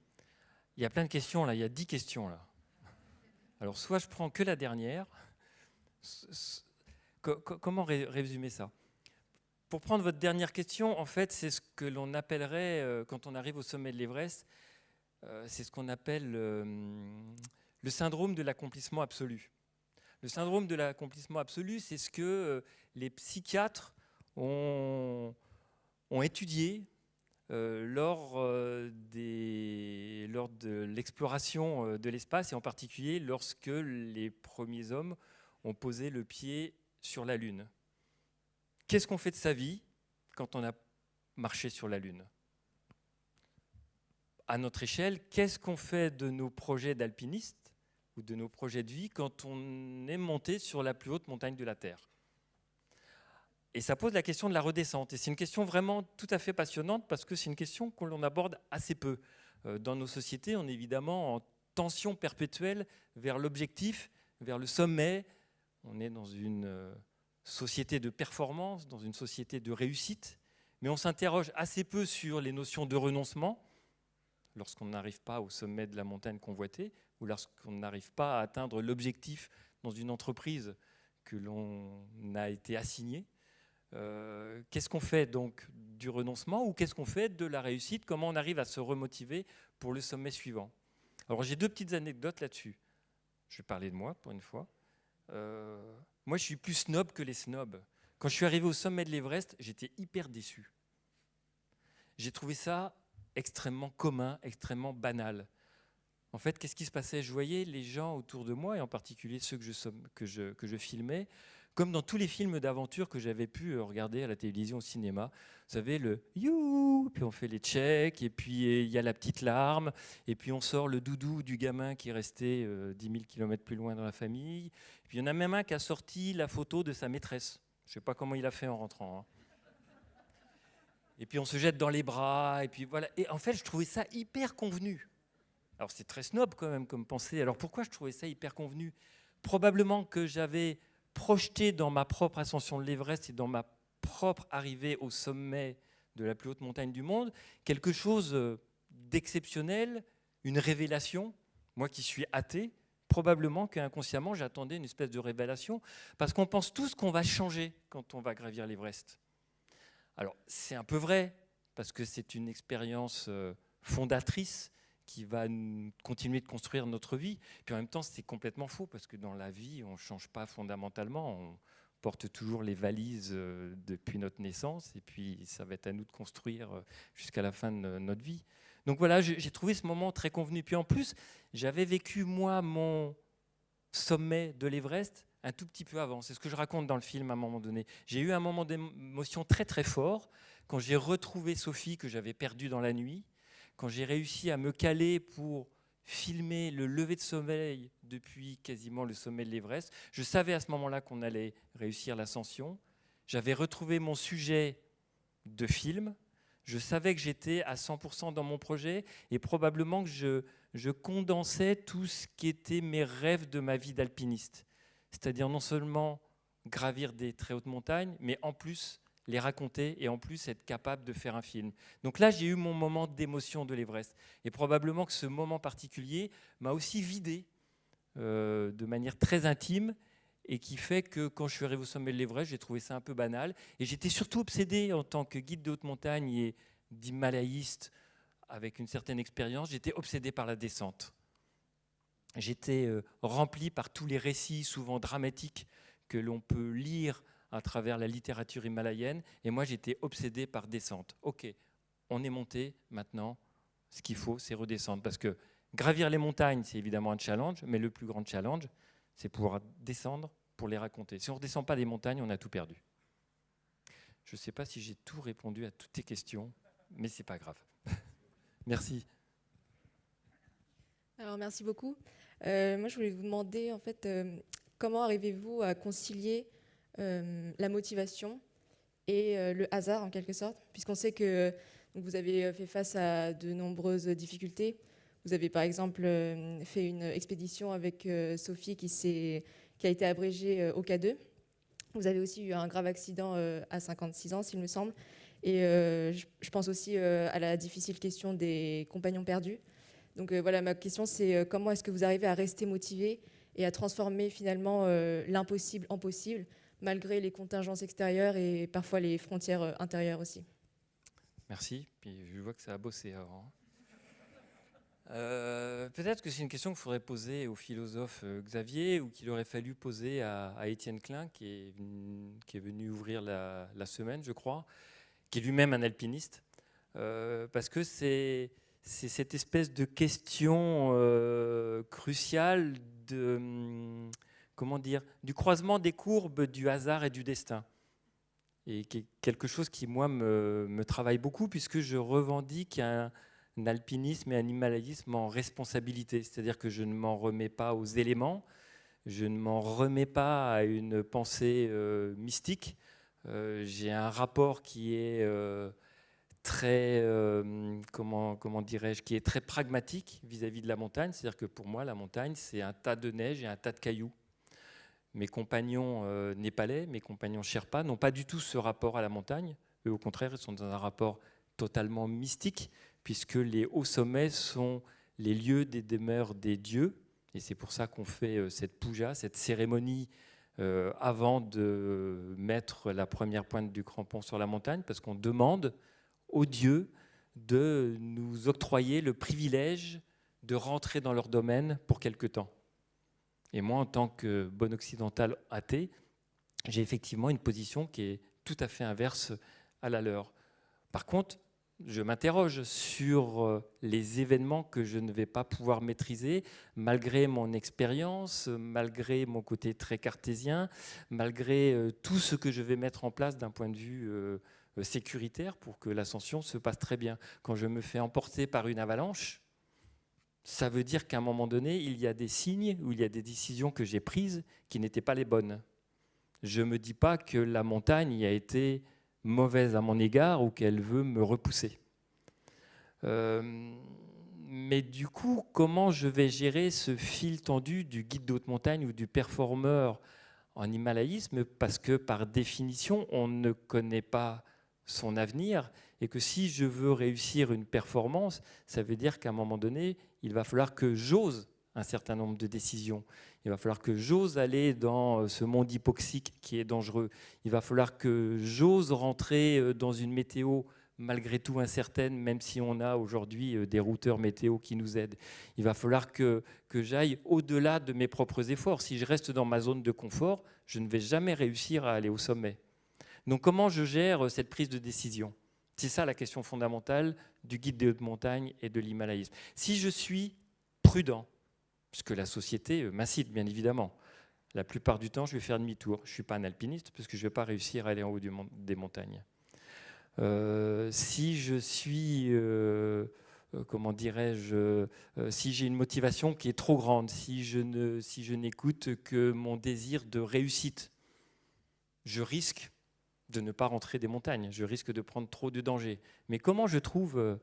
Speaker 2: Il y a plein de questions là, il y a 10 questions là. Alors soit je prends que la dernière. Comment résumer ça? Pour prendre votre dernière question, en fait, c'est ce que l'on appellerait, quand on arrive au sommet de l'Everest, c'est ce qu'on appelle le syndrome de l'accomplissement absolu. Le syndrome de l'accomplissement absolu, c'est ce que les psychiatres ont étudié lors de l'exploration de l'espace, et en particulier lorsque les premiers hommes ont posé le pied sur la Lune. Qu'est-ce qu'on fait de sa vie quand on a marché sur la Lune? À notre échelle, qu'est-ce qu'on fait de nos projets d'alpinistes ou de nos projets de vie quand on est monté sur la plus haute montagne de la Terre? Et ça pose la question de la redescente. Et c'est une question vraiment tout à fait passionnante parce que c'est une question qu'on aborde assez peu. Dans nos sociétés, on est évidemment en tension perpétuelle vers l'objectif, vers le sommet. On est dans une société de performance, dans une société de réussite, mais on s'interroge assez peu sur les notions de renoncement lorsqu'on n'arrive pas au sommet de la montagne convoitée ou lorsqu'on n'arrive pas à atteindre l'objectif dans une entreprise que l'on a été assigné. Qu'est-ce qu'on fait donc du renoncement ou qu'est-ce qu'on fait de la réussite? Comment on arrive à se remotiver pour le sommet suivant? Alors j'ai 2 petites anecdotes là-dessus. Je vais parler de moi pour une fois. Moi je suis plus snob que les snobs. Quand je suis arrivé au sommet de l'Everest, j'étais hyper déçu. J'ai trouvé ça extrêmement commun, extrêmement banal. En fait, qu'est-ce qui se passait? Je voyais les gens autour de moi, et en particulier ceux que je filmais, comme dans tous les films d'aventure que j'avais pu regarder à la télévision, au cinéma. Vous savez, le « youhou », puis on fait les checks, et puis il y a la petite larme, et puis on sort le doudou du gamin qui est resté 10 000 km plus loin dans la famille. Et puis il y en a même un qui a sorti la photo de sa maîtresse. Je ne sais pas comment il a fait en rentrant. Hein. Et puis on se jette dans les bras, et puis voilà. Et en fait, je trouvais ça hyper convenu. Alors c'est très snob quand même comme pensée. Alors pourquoi je trouvais ça hyper convenu? Probablement que j'avais projeté dans ma propre ascension de l'Everest et dans ma propre arrivée au sommet de la plus haute montagne du monde, quelque chose d'exceptionnel, une révélation. Moi qui suis athée, probablement qu'inconsciemment j'attendais une espèce de révélation, parce qu'on pense tous qu'on va changer quand on va gravir l'Everest. Alors c'est un peu vrai, parce que c'est une expérience fondatrice qui va continuer de construire notre vie. Puis en même temps, c'est complètement faux, parce que dans la vie, on ne change pas fondamentalement. On porte toujours les valises depuis notre naissance, et puis ça va être à nous de construire jusqu'à la fin de notre vie. Donc voilà, j'ai trouvé ce moment très convenu. Puis en plus, j'avais vécu, moi, mon sommet de l'Everest un tout petit peu avant. C'est ce que je raconte dans le film à un moment donné. J'ai eu un moment d'émotion très très fort quand j'ai retrouvé Sophie que j'avais perdue dans la nuit, quand j'ai réussi à me caler pour filmer le lever de soleil depuis quasiment le sommet de l'Everest. Je savais à ce moment-là qu'on allait réussir l'ascension. J'avais retrouvé mon sujet de film. Je savais que j'étais à 100% dans mon projet et probablement que je condensais tout ce qui était mes rêves de ma vie d'alpiniste. C'est-à-dire non seulement gravir des très hautes montagnes, mais en plus les raconter et en plus être capable de faire un film. Donc là, j'ai eu mon moment d'émotion de l'Everest. Et probablement que ce moment particulier m'a aussi vidé de manière très intime et qui fait que quand je suis arrivé au sommet de l'Everest, j'ai trouvé ça un peu banal. Et j'étais surtout obsédé en tant que guide de haute montagne et d'himalayiste avec une certaine expérience, j'étais obsédé par la descente. J'étais rempli par tous les récits, souvent dramatiques, que l'on peut lire à travers la littérature himalayenne, et moi j'étais obsédé par descente. Ok, on est monté, maintenant, ce qu'il faut, c'est redescendre, parce que gravir les montagnes, c'est évidemment un challenge, mais le plus grand challenge, c'est pouvoir descendre pour les raconter. Si on ne redescend pas des montagnes, on a tout perdu.
Speaker 9: Je ne sais pas si j'ai tout répondu à toutes tes questions, mais ce n'est pas grave. Merci.
Speaker 12: Alors, merci beaucoup. Moi, je voulais vous demander, en fait, comment arrivez-vous à concilier la motivation et le hasard, en quelque sorte, puisqu'on sait que donc, vous avez fait face à de nombreuses difficultés. Vous avez, par exemple, fait une expédition avec Sophie qui a été abrégée au K2. Vous avez aussi eu un grave accident à 56 ans, s'il me semble. Et je pense aussi à la difficile question des compagnons perdus. Donc voilà, ma question, c'est comment est-ce que vous arrivez à rester motivé et à transformer finalement l'impossible en possible, malgré les contingences extérieures et parfois les frontières intérieures aussi.
Speaker 9: Merci. Puis je vois que ça a bossé avant. Peut-être que c'est une question qu'il faudrait poser au philosophe Xavier ou qu'il aurait fallu poser à Étienne Klein, qui est venu ouvrir la semaine, je crois, qui est lui-même un alpiniste, parce que c'est cette espèce de question cruciale du croisement des courbes du hasard et du destin. Et qui est quelque chose qui, moi, me travaille beaucoup, puisque je revendique un alpinisme et un himalayisme en responsabilité. C'est-à-dire que je ne m'en remets pas aux éléments, je ne m'en remets pas à une pensée mystique. J'ai un rapport qui est très, comment dirais-je, qui est très pragmatique vis-à-vis de la montagne. C'est-à-dire que pour moi, la montagne, c'est un tas de neige et un tas de cailloux. Mes compagnons népalais, mes compagnons sherpas n'ont pas du tout ce rapport à la montagne. Eux, au contraire, ils sont dans un rapport totalement mystique, puisque les hauts sommets sont les lieux des demeures des dieux. Et c'est pour ça qu'on fait cette puja, cette cérémonie avant de mettre la première pointe du crampon sur la montagne, parce qu'on demande aux dieux de nous octroyer le privilège de rentrer dans leur domaine pour quelque temps. Et moi, en tant que bon occidental athée, j'ai effectivement une position qui est tout à fait inverse à la leur. Par contre, je m'interroge sur les événements que je ne vais pas pouvoir maîtriser, malgré mon expérience, malgré mon côté très cartésien, malgré tout ce que je vais mettre en place d'un point de vue sécuritaire pour que l'ascension se passe très bien. Quand je me fais emporter par une avalanche, ça veut dire qu'à un moment donné, il y a des signes ou il y a des décisions que j'ai prises qui n'étaient pas les bonnes. Je ne me dis pas que la montagne a été mauvaise à mon égard ou qu'elle veut me repousser. Mais du coup, comment je vais gérer ce fil tendu du guide de haute montagne ou du performeur en himalayisme, parce que par définition, on ne connaît pas son avenir et que si je veux réussir une performance, ça veut dire qu'à un moment donné, il va falloir que j'ose un certain nombre de décisions. Il va falloir que j'ose aller dans ce monde hypoxique qui est dangereux. Il va falloir que j'ose rentrer dans une météo malgré tout incertaine, même si on a aujourd'hui des routeurs météo qui nous aident. Il va falloir que j'aille au-delà de mes propres efforts. Si je reste dans ma zone de confort, je ne vais jamais réussir à aller au sommet. Donc comment je gère cette prise de décision ? C'est ça la question fondamentale du guide des hautes montagnes et de l'himalayisme. Si je suis prudent, puisque la société m'incite bien évidemment, la plupart du temps je vais faire demi-tour. Je ne suis pas un alpiniste parce que je ne vais pas réussir à aller en haut des montagnes. Si je suis, comment dirais-je, si j'ai une motivation qui est trop grande, si je n'écoute que mon désir de réussite, je risque de ne pas rentrer des montagnes, je risque de prendre trop de dangers. Mais comment je trouve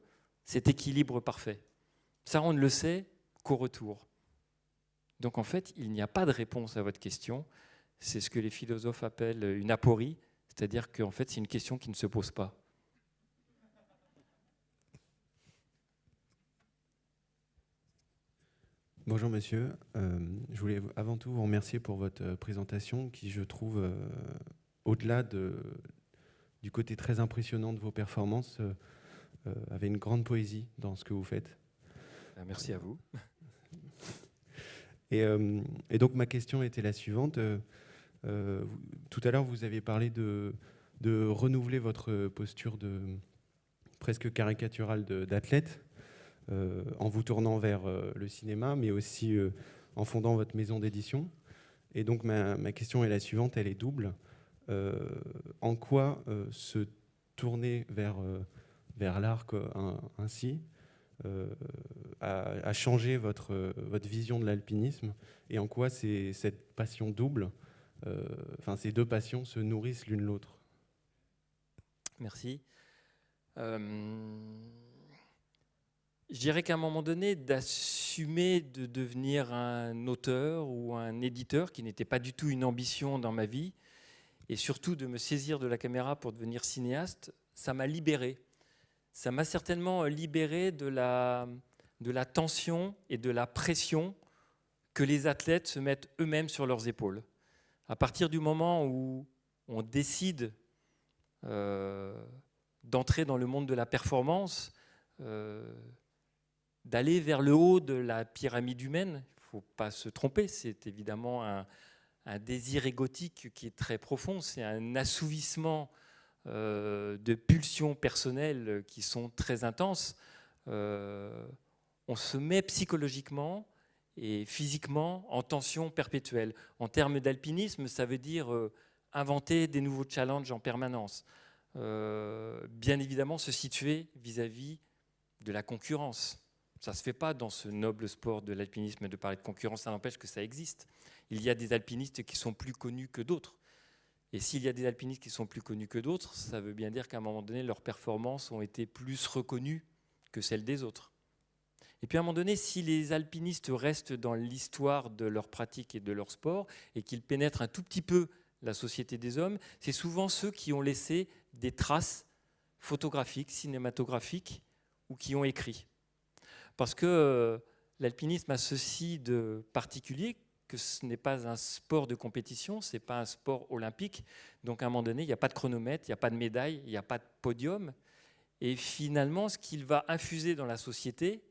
Speaker 9: cet équilibre parfait ? Ça, on ne le sait qu'au retour. Donc en fait, il n'y a pas de réponse à votre question. C'est ce que les philosophes appellent une aporie, c'est-à-dire qu'en fait, c'est une question qui ne se pose pas.
Speaker 13: Bonjour monsieur, je voulais avant tout vous remercier pour votre présentation qui, je trouve, au-delà du côté très impressionnant de vos performances, avait une grande poésie dans ce que vous faites.
Speaker 9: Merci à vous.
Speaker 13: Et donc ma question était la suivante. Tout à l'heure, vous avez parlé de renouveler votre posture presque caricaturale d'athlète en vous tournant vers le cinéma, mais aussi en fondant votre maison d'édition. Et donc ma question est la suivante, elle est double. en quoi se tourner vers l'art ainsi a changé votre vision de l'alpinisme, et en quoi cette passion double, ces deux passions se nourrissent l'une l'autre.
Speaker 9: Merci. Je dirais qu'à un moment donné, d'assumer de devenir un auteur ou un éditeur, qui n'était pas du tout une ambition dans ma vie, et surtout de me saisir de la caméra pour devenir cinéaste, ça m'a libéré. Ça m'a certainement libéré de la tension et de la pression que les athlètes se mettent eux-mêmes sur leurs épaules. À partir du moment où on décide d'entrer dans le monde de la performance, d'aller vers le haut de la pyramide humaine, il ne faut pas se tromper, c'est évidemment un désir égotique qui est très profond, c'est un assouvissement de pulsions personnelles qui sont très intenses. On se met psychologiquement et physiquement en tension perpétuelle. En termes d'alpinisme, ça veut dire inventer des nouveaux challenges en permanence. Bien évidemment, se situer vis-à-vis de la concurrence. Ça ne se fait pas dans ce noble sport de l'alpinisme de parler de concurrence, ça n'empêche que ça existe. Il y a des alpinistes qui sont plus connus que d'autres. Et s'il y a des alpinistes qui sont plus connus que d'autres, ça veut bien dire qu'à un moment donné, leurs performances ont été plus reconnues que celles des autres. Et puis à un moment donné, si les alpinistes restent dans l'histoire de leur pratique et de leur sport, et qu'ils pénètrent un tout petit peu la société des hommes, c'est souvent ceux qui ont laissé des traces photographiques, cinématographiques, ou qui ont écrit. Parce que l'alpinisme a ceci de particulier, que ce n'est pas un sport de compétition, ce n'est pas un sport olympique. Donc à un moment donné, il n'y a pas de chronomètre, il n'y a pas de médaille, il n'y a pas de podium. Et finalement, ce qu'il va infuser dans la société,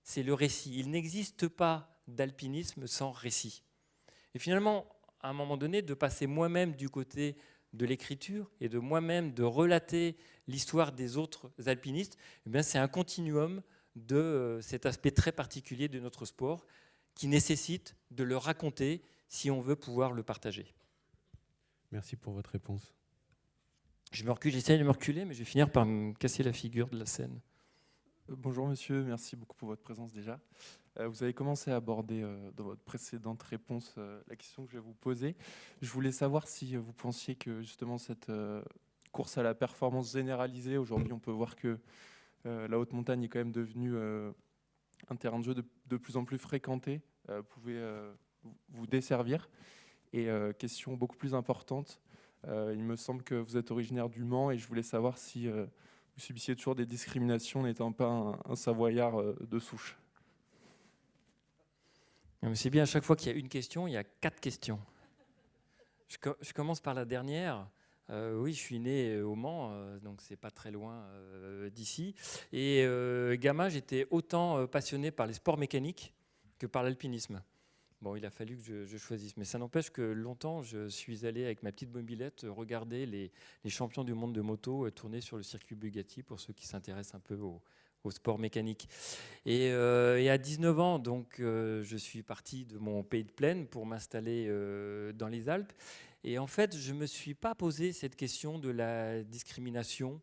Speaker 9: c'est le récit. Il n'existe pas d'alpinisme sans récit. Et finalement, à un moment donné, de passer moi-même du côté de l'écriture et de moi-même de relater l'histoire des autres alpinistes, eh bien, c'est un continuum de cet aspect très particulier de notre sport qui nécessite de le raconter si on veut pouvoir le partager.
Speaker 13: Merci pour votre réponse.
Speaker 9: J'essaie de me reculer, mais je vais finir par me casser la figure de la scène.
Speaker 14: Bonjour monsieur, merci beaucoup pour votre présence déjà. Vous avez commencé à aborder dans votre précédente réponse la question que je vais vous poser. Je voulais savoir si vous pensiez que justement cette course à la performance généralisée, aujourd'hui on peut voir que la haute montagne est quand même devenue un terrain de jeu de plus en plus fréquenté, pouvait vous desservir. Et question beaucoup plus importante, il me semble que vous êtes originaire du Mans et je voulais savoir si vous subissiez toujours des discriminations n'étant pas un Savoyard de souche.
Speaker 9: C'est bien, à chaque fois qu'il y a une question, il y a 4 questions. Je commence par la dernière. Oui, je suis né au Mans, donc c'est pas très loin d'ici. Et gamin, j'étais autant passionné par les sports mécaniques que par l'alpinisme. Bon, il a fallu que je choisisse. Mais ça n'empêche que longtemps, je suis allé avec ma petite mobilette regarder les champions du monde de moto tourner sur le circuit Bugatti, pour ceux qui s'intéressent un peu au sport mécanique. Et à 19 ans, donc, je suis parti de mon pays de plaine pour m'installer dans les Alpes. Et en fait, je ne me suis pas posé cette question de la discrimination.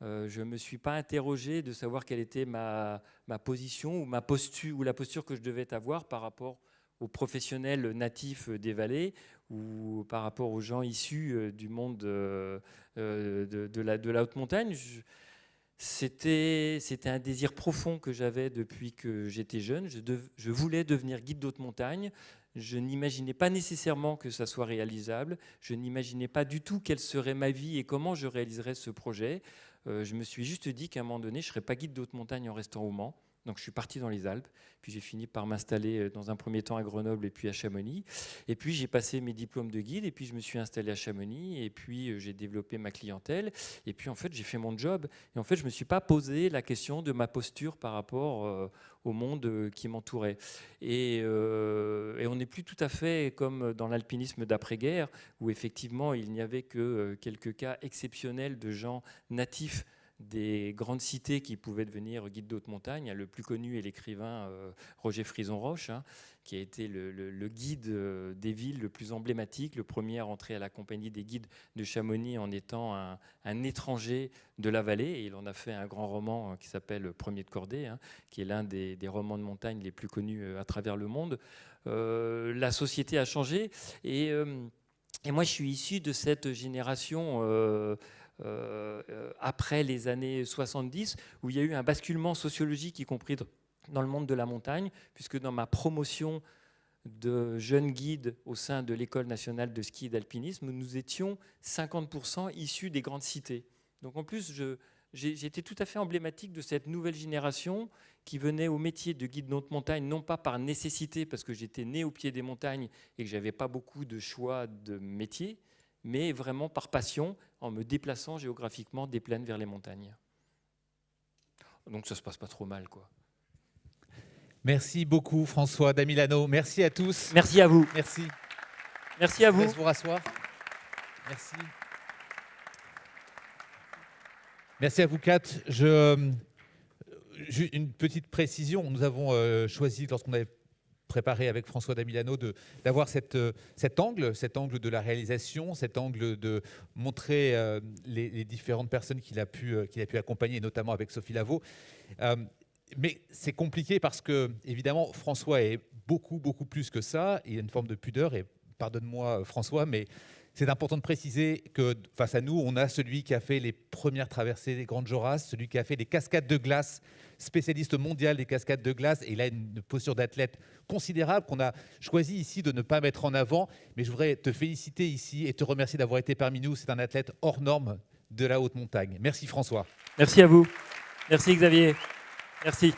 Speaker 9: Je ne me suis pas interrogé de savoir quelle était ma position ou ma posture, ou la posture que je devais avoir par rapport aux professionnels natifs des vallées ou par rapport aux gens issus du monde de la haute montagne. C'était un désir profond que j'avais depuis que j'étais jeune. Je voulais devenir guide d'haute montagne. Je n'imaginais pas nécessairement que ça soit réalisable. Je n'imaginais pas du tout quelle serait ma vie et comment je réaliserais ce projet. Je me suis juste dit qu'à un moment donné, je ne serais pas guide d'haute montagne en restant au Mans. Donc je suis parti dans les Alpes, puis j'ai fini par m'installer dans un premier temps à Grenoble et puis à Chamonix. Et puis j'ai passé mes diplômes de guide et puis je me suis installé à Chamonix et puis j'ai développé ma clientèle. Et puis en fait j'ai fait mon job. Et en fait je ne me suis pas posé la question de ma posture par rapport au monde qui m'entourait. Et on n'est plus tout à fait comme dans l'alpinisme d'après-guerre où effectivement il n'y avait que quelques cas exceptionnels de gens natifs des grandes cités qui pouvaient devenir guides de haute montagne. Le plus connu est l'écrivain Roger Frison-Roche, hein, qui a été le guide des villes le plus emblématique, le premier à rentrer à la compagnie des guides de Chamonix en étant un étranger de la vallée. Et il en a fait un grand roman qui s'appelle Premier de cordée, hein, qui est l'un des romans de montagne les plus connus à travers le monde. La société a changé et moi je suis issu de cette génération après les années 70 où il y a eu un basculement sociologique, y compris dans le monde de la montagne, puisque dans ma promotion de jeunes guides au sein de l'École nationale de ski et d'alpinisme, nous étions 50% issus des grandes cités. Donc en plus, j'étais tout à fait emblématique de cette nouvelle génération qui venait au métier de guide de haute montagne, non pas par nécessité, parce que j'étais né au pied des montagnes et que je n'avais pas beaucoup de choix de métier, mais vraiment par passion, en me déplaçant géographiquement des plaines vers les montagnes. Donc ça ne se passe pas trop mal, quoi.
Speaker 1: Merci beaucoup, François Damilano. Merci à tous.
Speaker 9: Merci à vous.
Speaker 1: Merci.
Speaker 9: Merci à vous.
Speaker 1: Je vous laisse vous rasseoir. Merci. Merci à vous quatre. Une petite précision. Nous avons choisi, lorsqu'on avait préparé avec François Damilano, d'avoir cet angle de la réalisation, cet angle de montrer les différentes personnes qu'il a pu accompagner, notamment avec Sophie Lavaux. Mais c'est compliqué parce que, évidemment, François est beaucoup plus que ça. Il y a une forme de pudeur, et pardonne-moi François, mais c'est important de préciser que face à nous, on a celui qui a fait les premières traversées des Grandes Jorasses, celui qui a fait des cascades de glace, spécialiste mondial des cascades de glace, et il a une posture d'athlète considérable qu'on a choisi ici de ne pas mettre en avant. Mais je voudrais te féliciter ici et te remercier d'avoir été parmi nous. C'est un athlète hors norme de la haute montagne. Merci François.
Speaker 9: Merci à vous. Merci Xavier. Merci.